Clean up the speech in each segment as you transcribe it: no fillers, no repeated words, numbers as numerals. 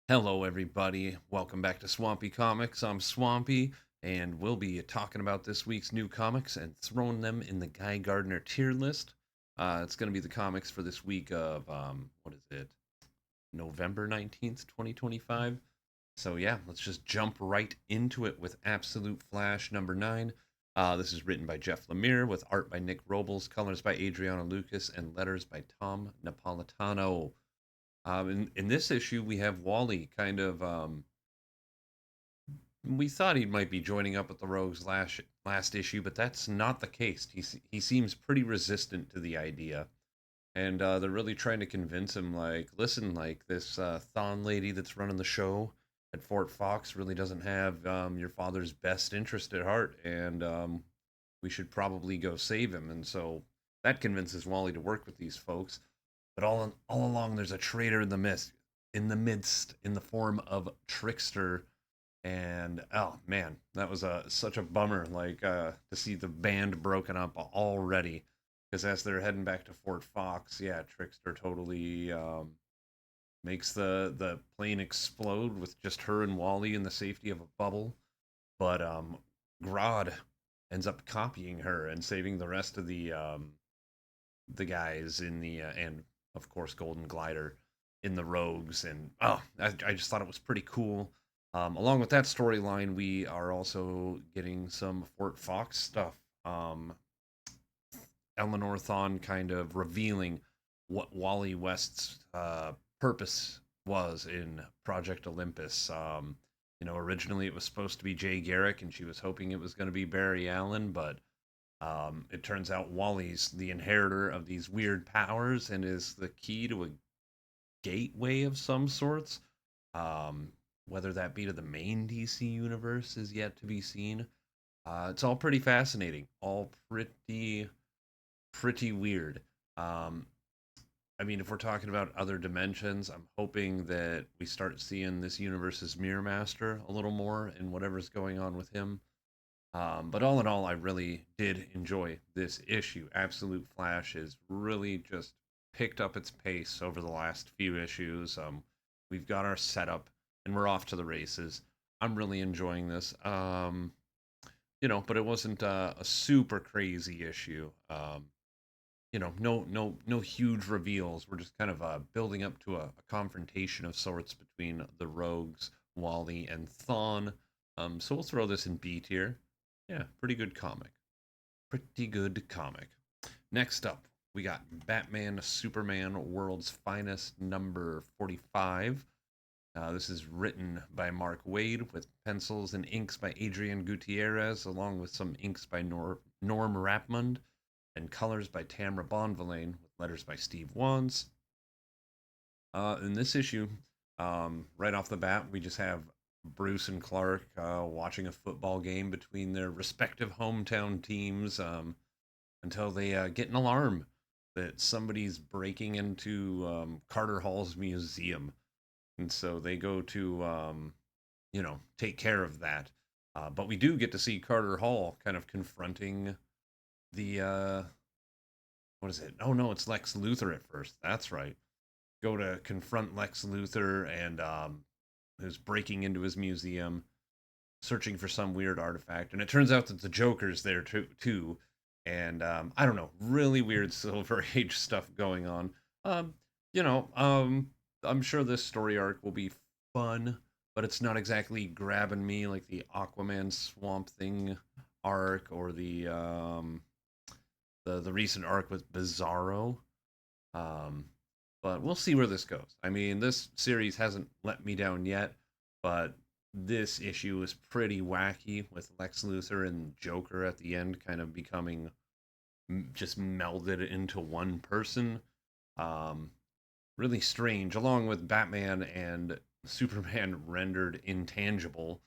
Hello, everybody. Welcome back to Swampy Comics. I'm Swampy, and we'll be talking about this week's new comics and throwing them in the Guy Gardner tier list. It's going to be the comics for this week of, what is it, November 19th, 2025. So, yeah, let's just jump right into it with Absolute Flash number 9. This is written by Jeff Lemire with art by Nick Robles, colors by Adriana Lucas, and letters by Tom Napolitano. In this issue, we have Wally kind of. We thought he might be joining up with the Rogues last issue, but that's not the case. He seems pretty resistant to the idea, and they're really trying to convince him, like, listen, like this Thon lady that's running the show at Fort Fox really doesn't have your father's best interest at heart, and we should probably go save him. And so that convinces Wally to work with these folks. But all along, there's a traitor in the midst, in the form of Trickster. And oh man, that was such a bummer. Like to see the band broken up already, because as they're heading back to Fort Fox, yeah, Trickster totally makes the plane explode with just her and Wally in the safety of a bubble. But Grodd ends up copying her and saving the rest of the guys in the and of course Golden Glider in the Rogues. And I just thought it was pretty cool. Along with that storyline, we are also getting some Fort Fox stuff. Eleanor Thon kind of revealing what Wally West's purpose was in Project Olympus. Originally it was supposed to be Jay Garrick, and she was hoping it was going to be Barry Allen, but it turns out Wally's the inheritor of these weird powers and is the key to a gateway of some sorts. Um, Whether that be to the main DC universe is yet to be seen. It's all pretty fascinating, all pretty weird. Um, I mean, if we're talking about other dimensions, I'm hoping that we start seeing this universe's Mirror Master a little more in whatever's going on with him. But all in all, I really did enjoy this issue. Absolute Flash has really just picked up its pace over the last few issues. We've got our setup, and we're off to the races. I'm really enjoying this. But it wasn't a super crazy issue. No huge reveals. We're just kind of building up to a confrontation of sorts between the Rogues, Wally, and Thawne. So we'll throw this in B tier. Yeah, pretty good comic. Pretty good comic. Next up, we got Batman Superman World's Finest number 45. This is written by Mark Waid with pencils and inks by Adrian Gutierrez, along with some inks by Norm Rapmund, and colors by Tamra Bonvillain, with letters by Steve Wands. In this issue, right off the bat, we just have Bruce and Clark watching a football game between their respective hometown teams until they get an alarm that somebody's breaking into Carter Hall's museum. And so they go to, take care of that. But we do get to see Carter Hall kind of confronting the, what is it? Oh no, it's Lex Luthor at first. That's right. Go to confront Lex Luthor and who's breaking into his museum, searching for some weird artifact, and it turns out that the Joker's there too. And I don't know, really weird Silver Age stuff going on. Um, you know, um, I'm sure this story arc will be fun, but it's not exactly grabbing me like the Aquaman Swamp Thing arc or the recent arc with Bizarro. Um, but we'll see where this goes. I mean, this series hasn't let me down yet, but this issue is pretty wacky with Lex Luthor and Joker at the end kind of becoming just melded into one person. Um, really strange, along with Batman and Superman rendered intangible.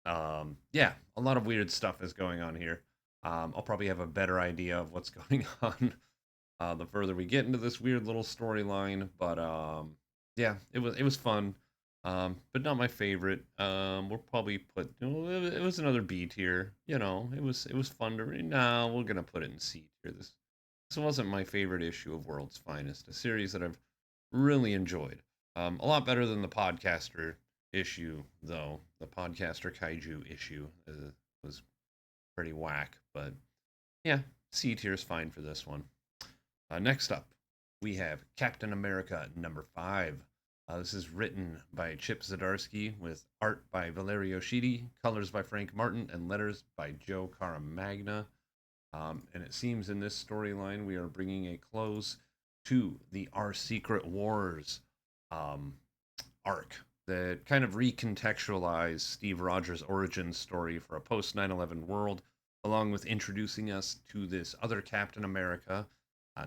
Yeah, a lot of weird stuff is going on here. I'll probably have a better idea of what's going on the further we get into this weird little storyline. But yeah, it was fun, but not my favorite. We'll probably put it was another B tier. It was fun to read. Nah, we're gonna put it in C tier. This wasn't my favorite issue of World's Finest, a series that I've really enjoyed. A lot better than the podcaster issue, though. The podcaster kaiju issue was pretty whack, but yeah, C tier is fine for this one. Next up, we have Captain America #5. This is written by Chip Zdarsky with art by Valerio Schiti, colors by Frank Martin, and letters by Joe Caramagna. And it seems in this storyline we are bringing a close to the Our Secret Wars um, arc that kind of recontextualized Steve Rogers' origin story for a post 9/11 world, along with introducing us to this other Captain America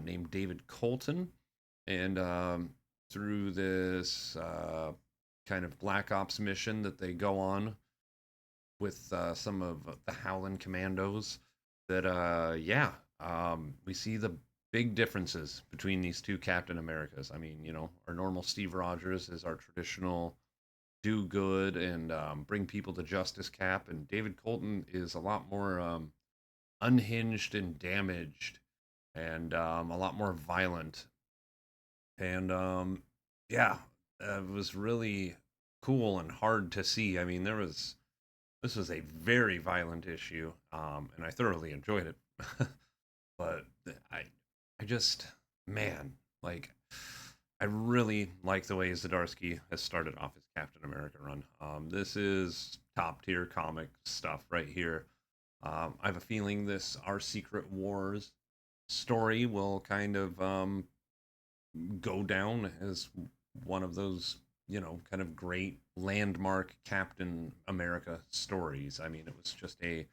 named David Colton. And through this kind of Black Ops mission that they go on with some of the Howland Commandos, that, we see the big differences between these two Captain Americas. I mean, our normal Steve Rogers is our traditional do good and bring people to justice cap, and David Colton is a lot more unhinged and damaged, and a lot more violent. And yeah, it was really cool and hard to see. I mean, this was a very violent issue, and I thoroughly enjoyed it. But I, I just, man, like, I really like the way Zdarsky has started off his Captain America run. This is top tier comic stuff right here. I have a feeling this Our Secret Wars story will kind of go down as one of those, kind of great landmark Captain America stories. I mean, it was just a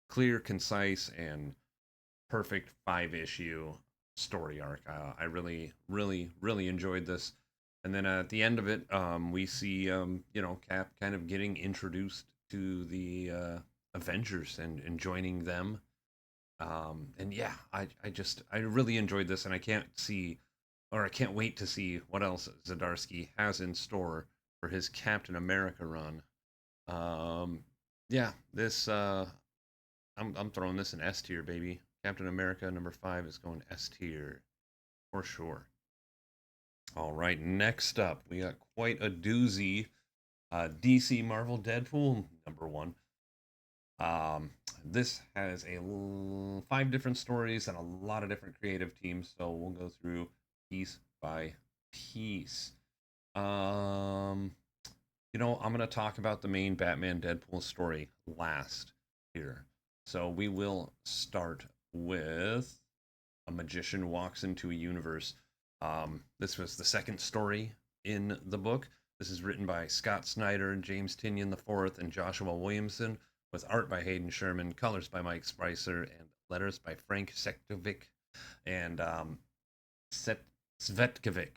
clear, concise, and perfect 5 issue story arc. I really, really, really enjoyed this. And then at the end of it, we see, Cap kind of getting introduced to the Avengers and joining them. And yeah, I really enjoyed this, and I can't wait to see what else Zdarsky has in store for his Captain America run. Um, yeah, this I'm throwing this in S tier, baby. Captain America #5 is going S tier for sure. All right, next up, we got quite a doozy. DC Marvel Deadpool #1. Um, this has 5 different stories and a lot of different creative teams, so we'll go through piece by piece. Um, I'm going to talk about the main Batman Deadpool story last here. So we will start with a magician walks into a universe. This was the second story in the book. This is written by Scott Snyder, James Tynion IV, and Joshua Williamson, with art by Hayden Sherman, colors by Mike Spicer, and letters by Frank Sektovic and Svetkovic.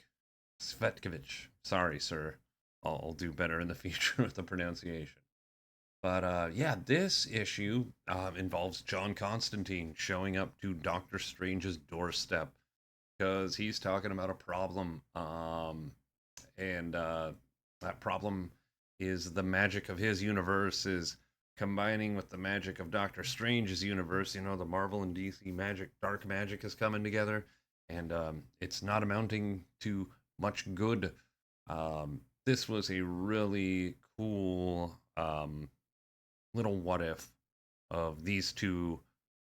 Svetkovich. Sorry, sir. I'll do better in the future with the pronunciation. But yeah, this issue involves John Constantine showing up to Doctor Strange's doorstep because he's talking about a problem. And that problem is the magic of his universe is combining with the magic of Doctor Strange's universe. The Marvel and DC magic, dark magic is coming together, and it's not amounting to much good. This was a really cool little what if of these two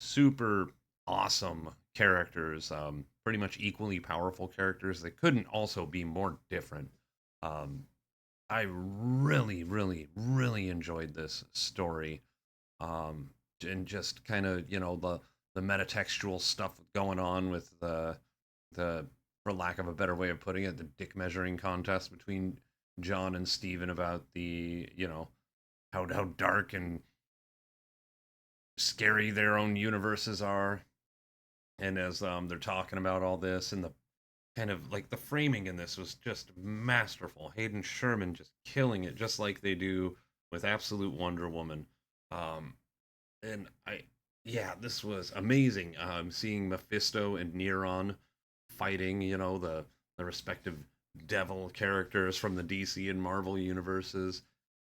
super awesome characters, pretty much equally powerful characters that couldn't also be more different. Um, I really, really, really enjoyed this story, and just kind of the metatextual stuff going on with the for lack of a better way of putting it, the dick measuring contest between John and Steven about the how dark and scary their own universes are. And as they're talking about all this, and the kind of like the framing in this was just masterful. Hayden Sherman just killing it, just like they do with Absolute Wonder Woman. Um, and yeah, this was amazing. Seeing Mephisto and Neron fighting, the respective devil characters from the DC and Marvel universes,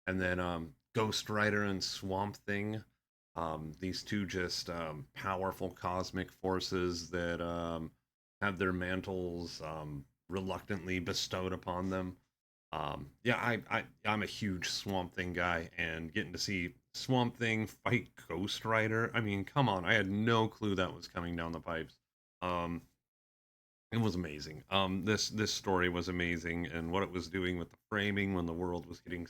and then Ghost Rider and Swamp Thing. These two just powerful cosmic forces that have their mantles reluctantly bestowed upon them. Yeah, I'm a huge Swamp Thing guy, and getting to see Swamp Thing fight Ghost Rider. I mean, come on, I had no clue that was coming down the pipes. Um, it was amazing. This story was amazing, and what it was doing with the framing when the world was getting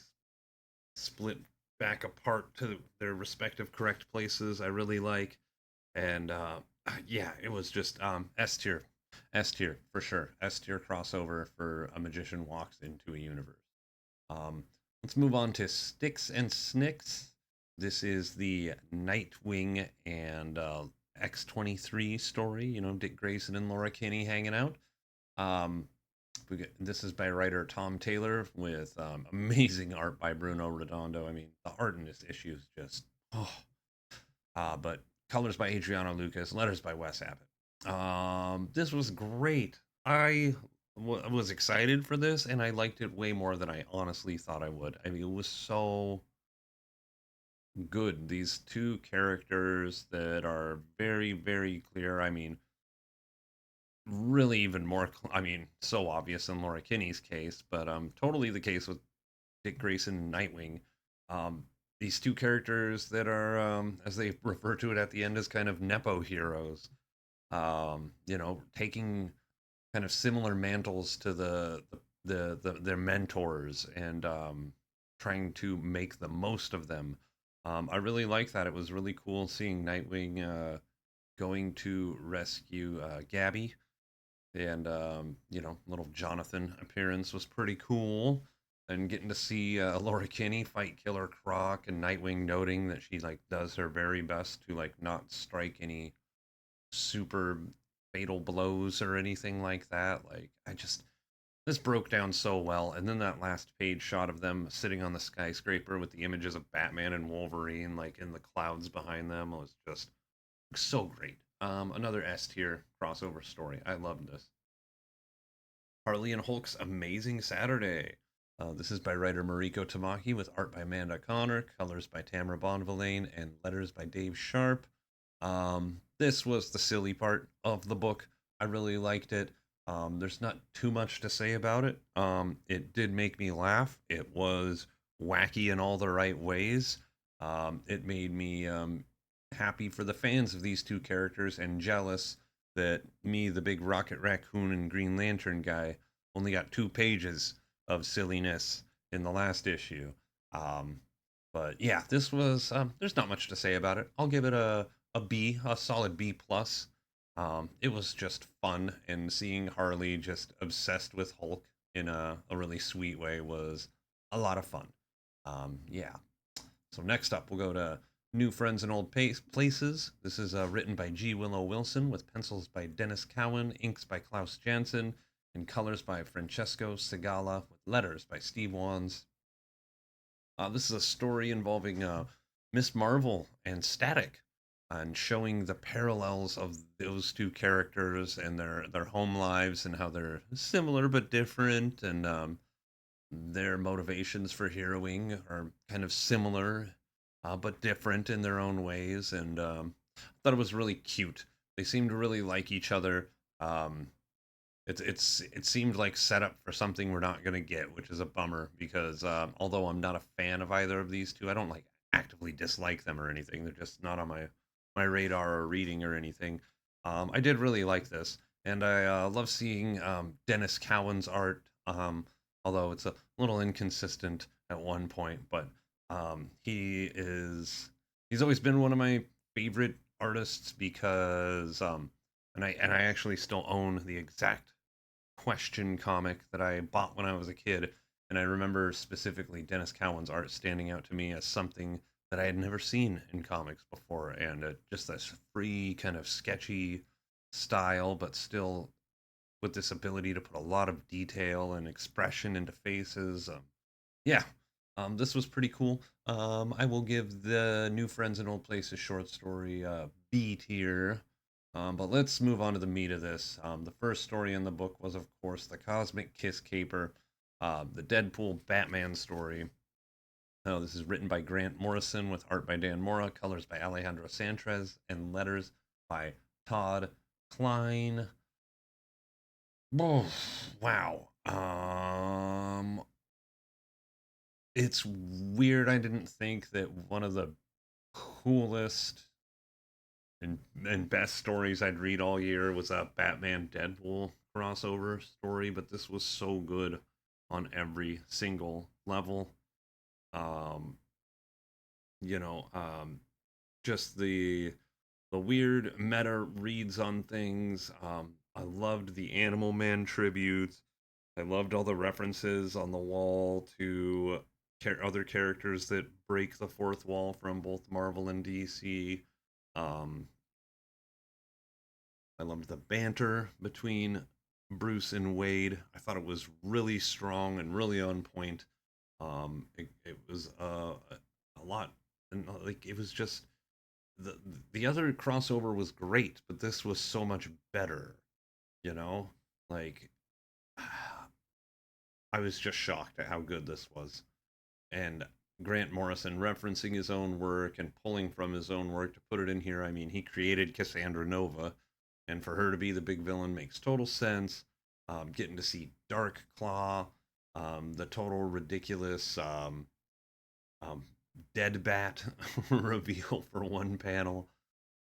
split back apart to their respective correct places, I really like. And yeah, it was just S tier, S tier for sure, S tier crossover for a magician walks into a universe. Um, let's move on to Sticks and Snicks. This is the Nightwing and X-23 story. You know, Dick Grayson and Laura Kinney hanging out. Um, this is by writer Tom Taylor with amazing art by Bruno Redondo. I mean, the art in this issue is just oh. But colors by Adriano Lucas, letters by Wes Abbott. This was great. Was excited for this, and I liked it way more than I honestly thought I would. I mean, it was so good. These two characters that are very, very clear. I mean, really even more. I mean, so obvious in Laura Kinney's case, but totally the case with Dick Grayson and Nightwing. Um, these two characters that are, as they refer to it at the end, as kind of nepo heroes. You know, taking kind of similar mantles to their mentors and trying to make the most of them. I really like that. It was really cool seeing Nightwing going to rescue Gabby, and you know, little Jonathan appearance was pretty cool. And getting to see Laura Kinney fight Killer Croc, and Nightwing noting that she like does her very best to like not strike any super fatal blows or anything like that. Like I just this broke down so well. And then that last page shot of them sitting on the skyscraper with the images of Batman and Wolverine like in the clouds behind them was just so great. Another S tier crossover story. I loved this. Harley and Hulk's Amazing Saturday. This is by writer Mariko Tamaki with art by Amanda Connor, colors by Tamara Bonvillain, and letters by Dave Sharp. This was the silly part of the book. I really liked it. There's not too much to say about it. It did make me laugh. It was wacky in all the right ways. It made me happy for the fans of these two characters and jealous that me, the big Rocket Raccoon and Green Lantern guy, only got 2 pages of silliness in the last issue. Um, but yeah, this was. There's not much to say about it. I'll give it a B, a solid B plus. It was just fun, and seeing Harley just obsessed with Hulk in a really sweet way was a lot of fun. Yeah. So next up, we'll go to New Friends and Old Places. This is written by G. Willow Wilson with pencils by Dennis Cowan, inks by Klaus Janson, and colors by Francesco Segala with letters by Steve Wands. This is a story involving Miss Marvel and Static, and showing the parallels of those two characters and their home lives and how they're similar but different, and their motivations for heroing are kind of similar but different in their own ways. And I thought it was really cute. They seemed to really like each other. Um, it seemed like set up for something we're not gonna get, which is a bummer because although I'm not a fan of either of these two, I don't like actively dislike them or anything. They're just not on my radar or reading or anything. I did really like this, and I love seeing Dennis Cowan's art. Although it's a little inconsistent at one point, but he's always been one of my favorite artists because and I actually still own the exact Question comic that I bought when I was a kid, and I remember specifically Dennis Cowan's art standing out to me as something that I had never seen in comics before, and just this free kind of sketchy style, but still with this ability to put a lot of detail and expression into faces. Yeah, this was pretty cool. I will give the New Friends and Old Places short story B tier. But let's move on to the meat of this. The first story in the book was, of course, the Cosmic Kiss Caper, the Deadpool Batman story. This is written by Grant Morrison with art by Dan Mora, colors by Alejandro Sanchez, and letters by Todd Klein. Oh, wow. It's weird. I didn't think that one of the coolest and best stories I'd read all year was a Batman Deadpool crossover story, but this was so good on every single level. Um, you know, just the weird meta reads on things. I loved the Animal Man tributes. I loved all the references on the wall to other characters that break the fourth wall from both Marvel and DC. Um, I loved the banter between Bruce and Wade. I thought it was really strong and really on point. It was a lot, and like it was just the the other crossover was great, but this was so much better. You know, like I was just shocked at how good this was. And Grant Morrison referencing his own work and pulling from his own work to put it in here. I mean, he created Cassandra Nova, and for her to be the big villain makes total sense. Getting to see Dark Claw, the total ridiculous um, Dead Bat reveal for one panel.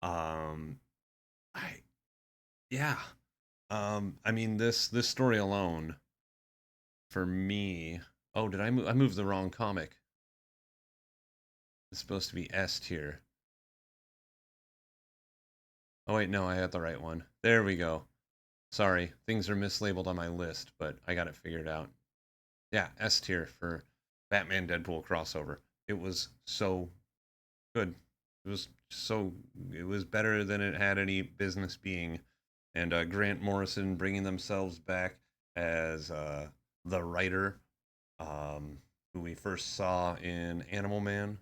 Um, I yeah. I mean this story alone for me. Oh, did I move? I moved the wrong comic. It's supposed to be S tier. Oh wait, no, I had the right one. There we go. Sorry, things are mislabeled on my list, but I got it figured out. Yeah, S tier for Batman Deadpool crossover. It was so good. It was so it was better than it had any business being. And Grant Morrison bringing themselves back as the writer, um, who we first saw in Animal Man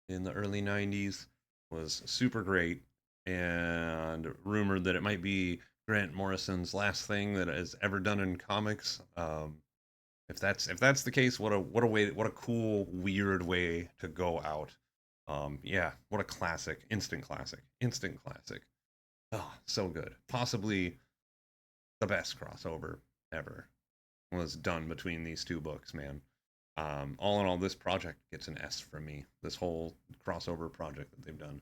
in the early 90s, was super great, and rumored that it might be Grant Morrison's last thing that has ever done in comics. If that's the case, what a way, what a cool weird way to go out. Yeah, what a classic, instant classic. Oh, so good. Possibly the best crossover ever was done between these two books, man. All in all, this project gets an S from me. This whole crossover project that they've done.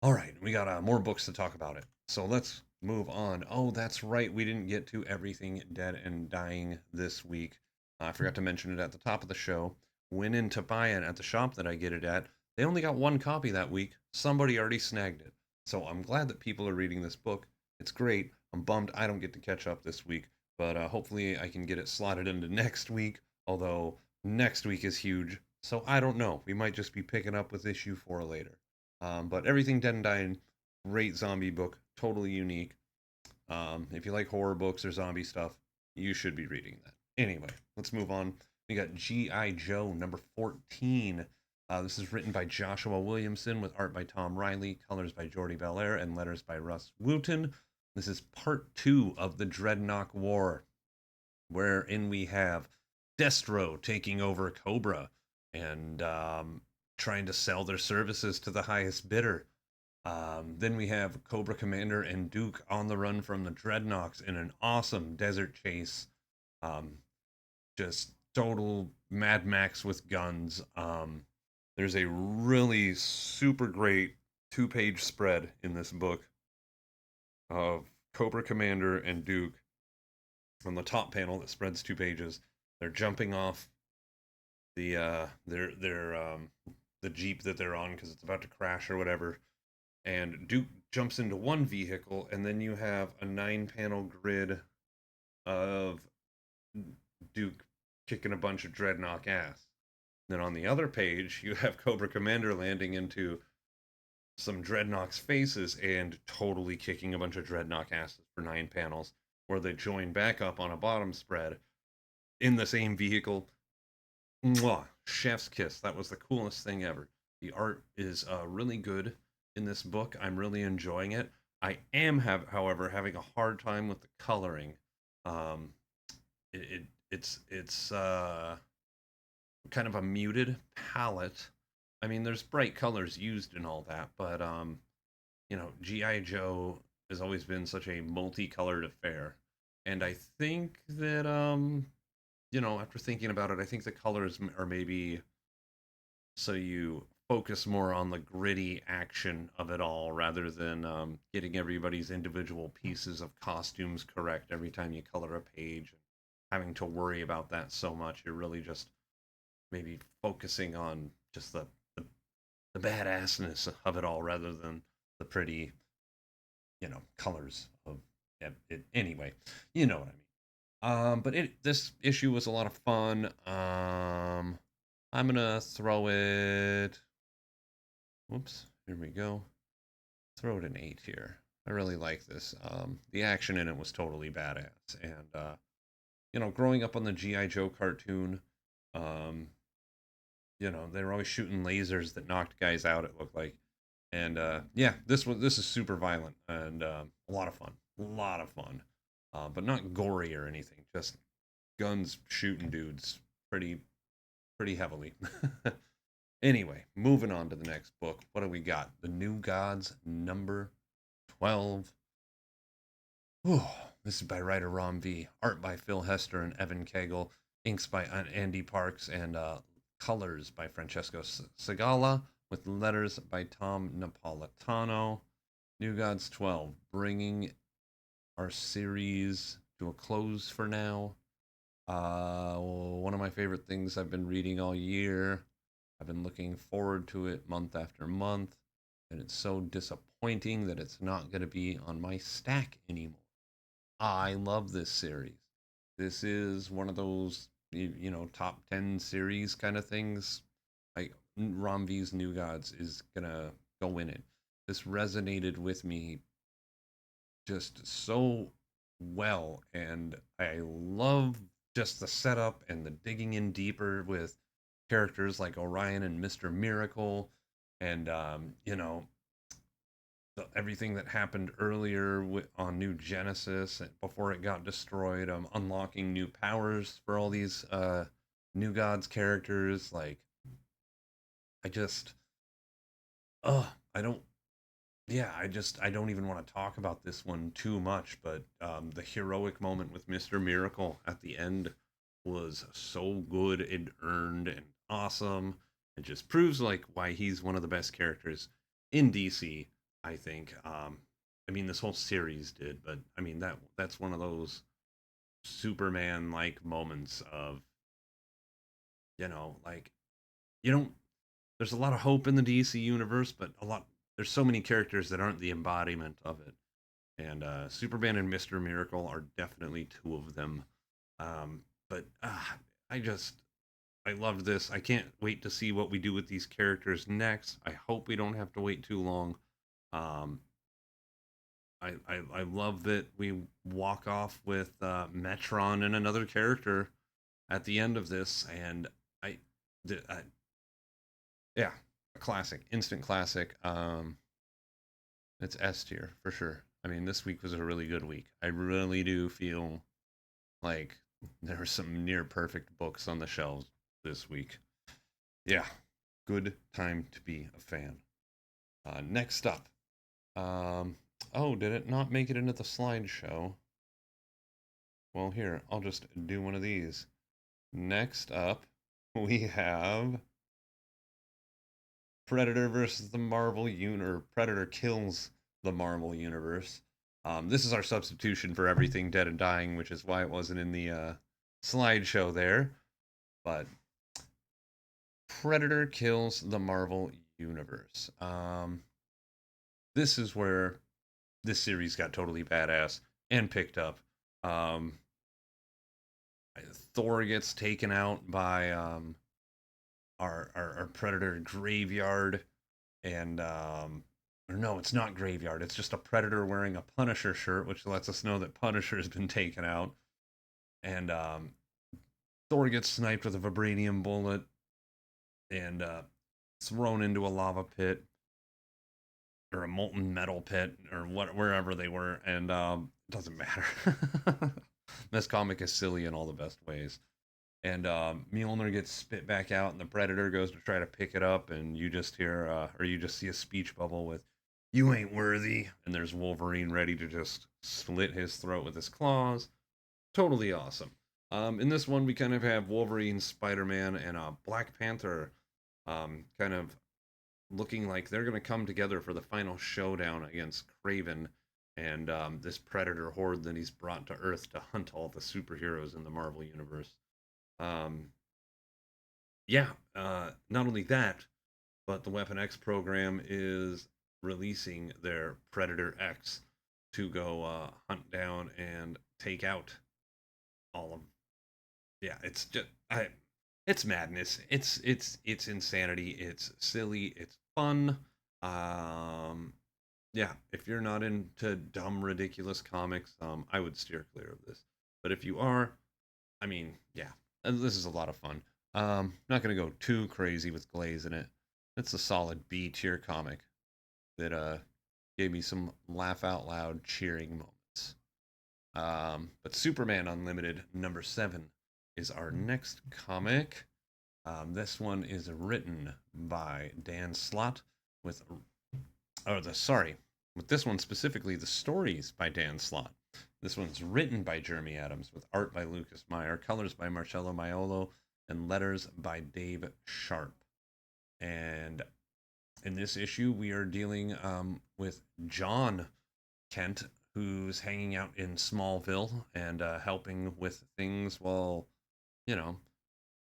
All right, we got more books to talk about it. So let's move on. Oh, that's right. We didn't get to everything dead and dying this week. I forgot to mention it at the top of the show. Went in to buy it at the shop that I get it at. They only got one copy that week. Somebody already snagged it. So I'm glad that people are reading this book. It's great. I'm bummed I don't get to catch up this week, but hopefully I can get it slotted into next week. Although next week is huge, so I don't know. We might just be picking up with issue 4 later. But everything Dead and Dying, great zombie book, totally unique. If you like horror books or zombie stuff, you should be reading that. Anyway, let's move on. We got G.I. Joe number 14. This is written by Joshua Williamson with art by Tom Riley, colors by Jordi Belair, and letters by Russ Wooten. This is part 2 of the Dreadnought War, wherein we have Destro taking over Cobra and trying to sell their services to the highest bidder. Then we have Cobra Commander and Duke on the run from the Dreadnoks in an awesome desert chase. Um, just total Mad Max with guns. There's a really super great 2-page spread in this book of Cobra Commander and Duke on the top panel that spreads 2 pages. They're jumping off their the jeep that they're on because it's about to crash or whatever. And Duke jumps into one vehicle, and then you have a 9-panel grid of Duke kicking a bunch of Dreadnought ass. Then on the other page, you have Cobra Commander landing into some Dreadnoks faces and totally kicking a bunch of Dreadnought asses for 9 panels, where they join back up on a bottom spread in the same vehicle. Mwah, chef's kiss. That was the coolest thing ever. The art is really good in this book. I'm really enjoying it. I am, however, having a hard time with the coloring. Um, it's kind of a muted palette. I mean, there's bright colors used and all that, but GI Joe has always been such a multicolored affair, and I think that after thinking about it, I think the colors are maybe so you focus more on the gritty action of it all rather than getting everybody's individual pieces of costumes correct every time you color a page and having to worry about that so much. You're really just maybe focusing on just the badassness of it all rather than the pretty, colors of it. Anyway, you know what I mean. But this issue was a lot of fun. I'm gonna throw it. Whoops, here we go. Throw it an 8 here. I really like this. The action in it was totally badass, and growing up on the GI Joe cartoon, um, they were always shooting lasers that knocked guys out. It looked like, and yeah, this is super violent and a lot of fun, a lot of fun, but not gory or anything. Just guns shooting dudes pretty heavily. Anyway, moving on to the next book. What do we got? The New Gods, number 12. Whew. This is by writer Rom V. Art by Phil Hester and Evan Cagle. Inks by Andy Parks. And colors by Francesco Segala. With letters by Tom Napolitano. New Gods 12. Bringing our series to a close for now. One of my favorite things I've been reading all year. I've been looking forward to it month after month, and it's so disappointing that it's not going to be on my stack anymore. I love this series. This is one of those, top 10 series kind of things. Like Rom V's New Gods is going to go in it. This resonated with me just so well, and I love just the setup and the digging in deeper with characters like Orion and Mr. Miracle, and everything that happened earlier on New Genesis before it got destroyed, unlocking new powers for all these New Gods characters. Like, I just, I don't. Yeah, I don't even want to talk about this one too much, but the heroic moment with Mr. Miracle at the end was so good and earned and awesome. It just proves like why he's one of the best characters in DC, I think. I mean this whole series did, but I mean that's one of those Superman like moments of, like you don't there's a lot of hope in the DC universe, but there's so many characters that aren't the embodiment of it. And Superman and Mr. Miracle are definitely two of them. But I just I love this. I can't wait to see what we do with these characters next. I hope we don't have to wait too long. Um, I love that we walk off with Metron and another character at the end of this, and I, I yeah, a classic, instant classic. It's S tier for sure. I mean, this week was a really good week. I really do feel like there are some near perfect books on the shelves this week. Yeah, good time to be a fan. Next up, um, oh, did it not make it into the slideshow? Well, here, I'll just do one of these. Next up, we have Predator versus the Marvel Universe. Predator kills the Marvel Universe. This is our substitution for everything dead and dying, which is why it wasn't in the slideshow there. But Predator kills the Marvel Universe. This is where this series got totally badass and picked up. Um, Thor gets taken out by our Predator graveyard, and or no, it's not graveyard. It's just a Predator wearing a Punisher shirt, which lets us know that Punisher has been taken out. And Thor gets sniped with a vibranium bullet and thrown into a lava pit or a molten metal pit or wherever they were, and doesn't matter. This comic is silly in all the best ways. And Mjolnir gets spit back out, and the Predator goes to try to pick it up, and you just hear, or you just see a speech bubble with, "You ain't worthy," and there's Wolverine ready to just slit his throat with his claws. Totally awesome. In this one, we kind of have Wolverine, Spider-Man, and Black Panther, kind of looking like they're going to come together for the final showdown against Kraven and this Predator horde that he's brought to Earth to hunt all the superheroes in the Marvel universe. Um, yeah, not only that, but the Weapon X program is releasing their Predator X to go hunt down and take out all of. Yeah, it's just it's madness. It's insanity. It's silly. It's fun. Um, yeah, if you're not into dumb, ridiculous comics, I would steer clear of this. But if you are, I mean, yeah, this is a lot of fun. Not gonna go too crazy with Glaze in it. It's a solid B tier comic that gave me some laugh out loud cheering moments. But Superman Unlimited #7 is our next comic. This one is written by Dan Slott with, or the sorry, with this one specifically, the stories by Dan Slott. This one's written by Jeremy Adams with art by Lucas Meyer, colors by Marcello Maiolo, and letters by Dave Sharp. And in this issue, we are dealing with John Kent, who's hanging out in Smallville and helping with things while, you know,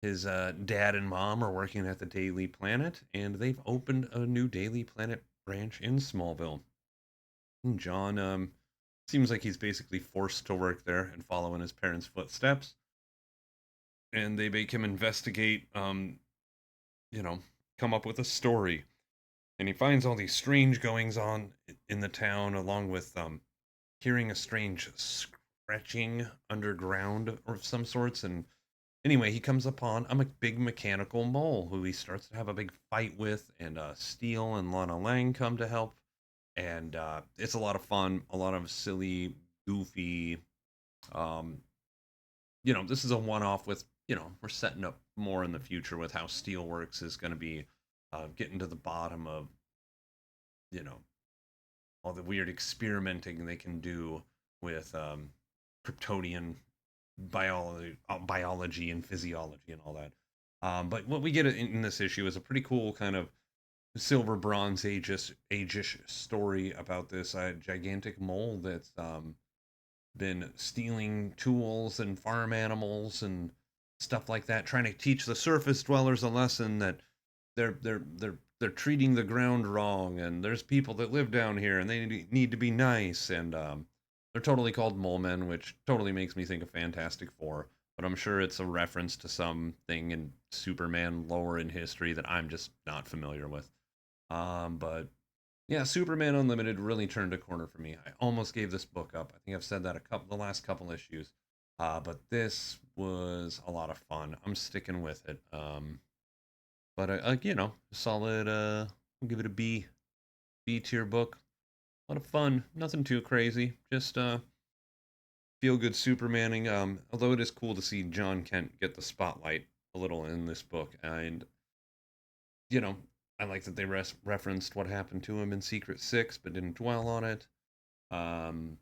his dad and mom are working at the Daily Planet, and they've opened a new Daily Planet branch in Smallville. And John seems like he's basically forced to work there and follow in his parents' footsteps. And they make him investigate, you know, come up with a story. And he finds all these strange goings on in the town, along with hearing a strange scratching underground of some sorts. And anyway, he comes upon a big mechanical mole who he starts to have a big fight with, and Steel and Lana Lang come to help. And it's a lot of fun, a lot of silly, goofy. Um, this is a one-off with, we're setting up more in the future with how Steelworks is going to be getting to the bottom of, you know, all the weird experimenting they can do with Kryptonian biology and physiology and all that. But what we get in this issue is a pretty cool kind of silver bronze age-ish story about this gigantic mole that's been stealing tools and farm animals and stuff like that, trying to teach the surface dwellers a lesson that they're treating the ground wrong, and there's people that live down here and they need to be nice, and they're totally called mole men, which totally makes me think of Fantastic Four. But I'm sure it's a reference to something in Superman lore in history that I'm just not familiar with. But yeah, Superman Unlimited really turned a corner for me. I almost gave this book up. I think I've said that the last couple issues. But this was a lot of fun. I'm sticking with it. But solid. I'll give it a B tier book. A lot of fun. Nothing too crazy. Just feel good Supermaning. Although it is cool to see John Kent get the spotlight a little in this book, and you know, I like that they referenced what happened to him in Secret Six, but didn't dwell on it. Um,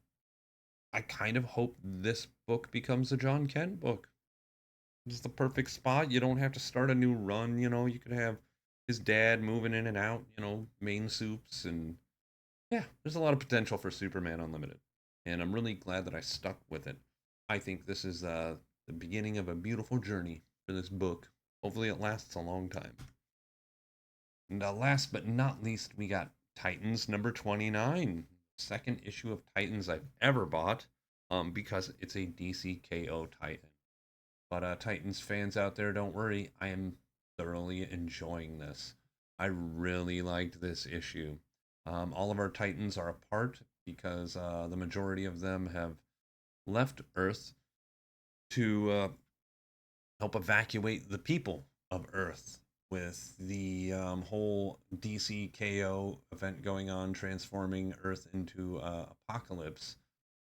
I kind of hope this book becomes a John Kent book. It's the perfect spot. You don't have to start a new run. You could have his dad moving in and out. Main soups, and yeah, there's a lot of potential for Superman Unlimited, and I'm really glad that I stuck with it. I think this is the beginning of a beautiful journey for this book. Hopefully, it lasts a long time. And last but not least, we got Titans #29, second issue of Titans I've ever bought, because it's a DCKO Titan. But Titans fans out there, don't worry, I am thoroughly enjoying this. I really liked this issue. All of our Titans are apart because the majority of them have left Earth to help evacuate the people of Earth with the whole DCKO event going on, transforming Earth into apocalypse.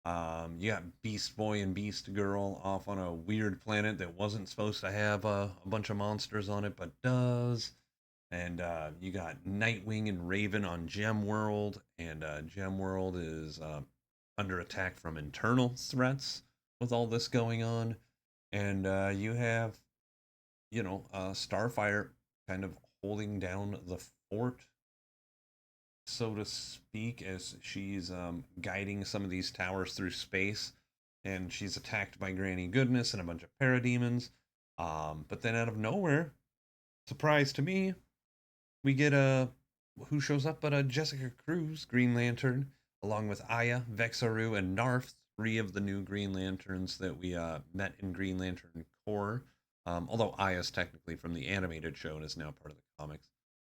You got Beast Boy and Beast Girl off on a weird planet that wasn't supposed to have a bunch of monsters on it, but does. And you got Nightwing and Raven on Gem World, and Gem World is under attack from internal threats with all this going on. And you have, Starfire kind of holding down the fort, so to speak, as she's guiding some of these towers through space. And she's attacked by Granny Goodness and a bunch of parademons. But then out of nowhere, surprise to me, we get a who shows up but a Jessica Cruz, Green Lantern, along with Aya, Vexaru, and Narf, three of the new Green Lanterns that we met in Green Lantern Corps. Although Aya's technically from the animated show and is now part of the comics.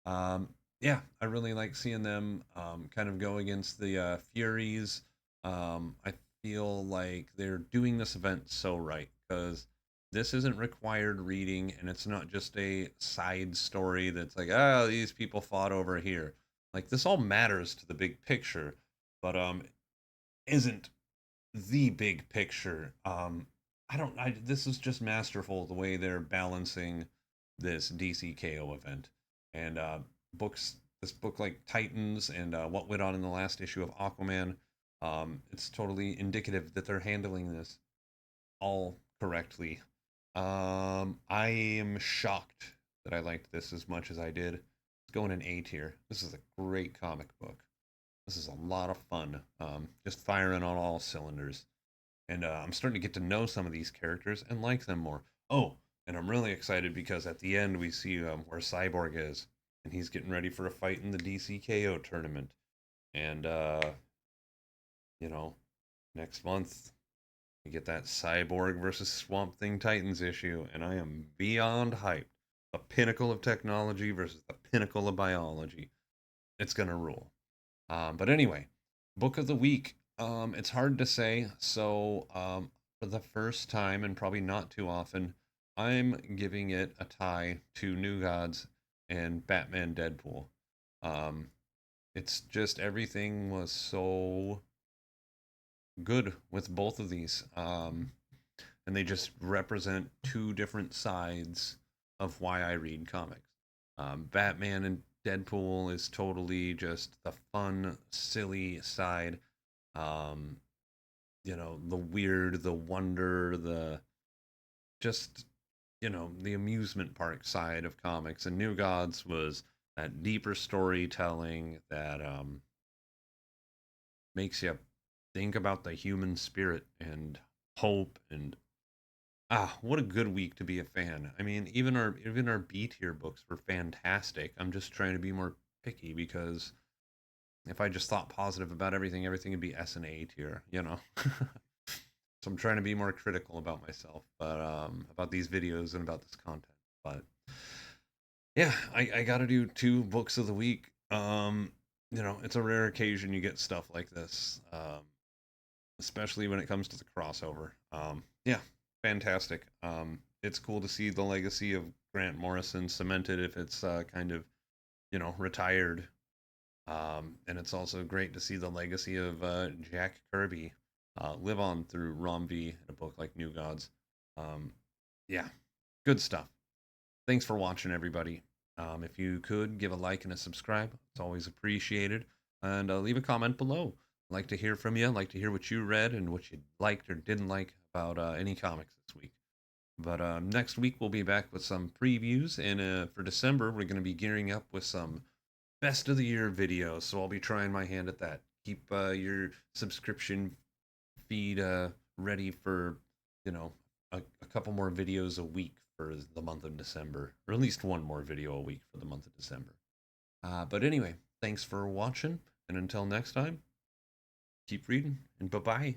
Um, yeah, I really like seeing them kind of go against the Furies. I feel like they're doing this event so right because this isn't required reading and it's not just a side story that's like, oh, these people fought over here. Like this all matters to the big picture, but isn't the big picture. I don't I This is just masterful the way they're balancing this DCKO event. And books this book like Titans and what went on in the last issue of Aquaman, it's totally indicative that they're handling this all correctly. I am shocked that I liked this as much as I did. It's going in A tier. This is a great comic book. This is a lot of fun. Just firing on all cylinders. And I'm starting to get to know some of these characters and like them more. Oh, and I'm really excited because at the end we see where Cyborg is, and he's getting ready for a fight in the DCKO tournament. And you know, next month we get that Cyborg versus Swamp Thing Titans issue, and I am beyond hyped. The pinnacle of technology versus the pinnacle of biology. It's gonna rule. But anyway, book of the week. It's hard to say. So for the first time and probably not too often, I'm giving it a tie to New Gods and Batman Deadpool. Um, it's just everything was so good with both of these. And they just represent two different sides of why I read comics. Batman and Deadpool is totally just the fun, silly side. Um, the weird, the wonder, the just, the amusement park side of comics. And New Gods was that deeper storytelling that makes you think about the human spirit and hope and what a good week to be a fan. I mean, even our B tier books were fantastic. I'm just trying to be more picky because if I just thought positive about everything, everything would be S and A tier. So I'm trying to be more critical about myself, but about these videos and about this content. But yeah, I got to do two books of the week. It's a rare occasion you get stuff like this, especially when it comes to the crossover. Yeah, fantastic. It's cool to see the legacy of Grant Morrison cemented if it's kind of retired. And it's also great to see the legacy of Jack Kirby live on through Rom V in a book like New Gods. Um, yeah, good stuff. Thanks for watching, everybody. If you could give a like and a subscribe, it's always appreciated. And leave a comment below. I'd like to hear from you. I'd like to hear what you read and what you liked or didn't like about any comics this week. But next week we'll be back with some previews, and for December we're going to be gearing up with some best of the year videos. So I'll be trying my hand at that. Keep your subscription feed ready for a couple more videos a week for the month of December, or at least one more video a week for the month of December. But anyway, thanks for watching, and until next time, keep reading, and bye bye.